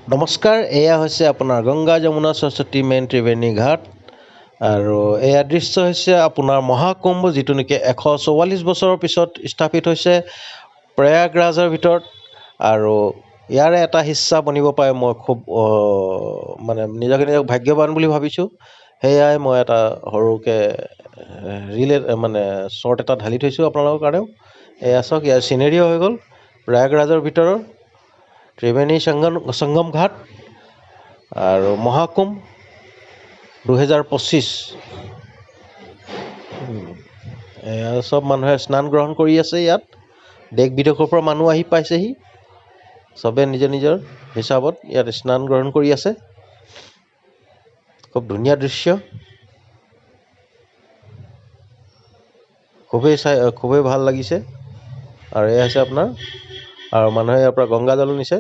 নমস্কাৰ, এয়া হৈছে আপোনাৰ গংগা যমুনা সৰস্বতী মেইন ত্ৰিবেণী ঘাট আৰু এয়া দৃশ্য হৈছে আপোনাৰ মহাকুম্ভ, যিটো নেকি 144 বছৰৰ পিছত স্থাপিত হৈছে প্ৰয়াগৰাজৰ ভিতৰত। আৰু ইয়াৰে এটা হিস্সা বনিব পাৰে মই খুব নিজকে ভাগ্যৱান বুলি ভাবিছোঁ। সেয়াই মই এটা সৰুকৈ শ্বৰ্ট এটা ঢালি থৈছোঁ আপোনালোকৰ কাৰণেও। এয়া চাওক, ইয়াৰ চিনেৰিও হৈ গ'ল প্ৰয়াগৰাজৰ ভিতৰৰ ত্ৰিবেণী সংগম ঘাট আৰু মহাকুম্ভ 2025। এয়া চব মানুহে স্নান গ্ৰহণ কৰি আছে। ইয়াত দেশ বিদেশৰ পৰা মানুহ আহি পাইছেহি, চবে নিজৰ নিজৰ হিচাপত ইয়াত স্নান গ্ৰহণ কৰি আছে। খুব ধুনীয়া দৃশ্য, খুবেই ভাল লাগিছে। আৰু এয়া হৈছে আপোনাৰ, আৰু মানুহে ইয়াৰ পৰা গংগা জলো নিছে।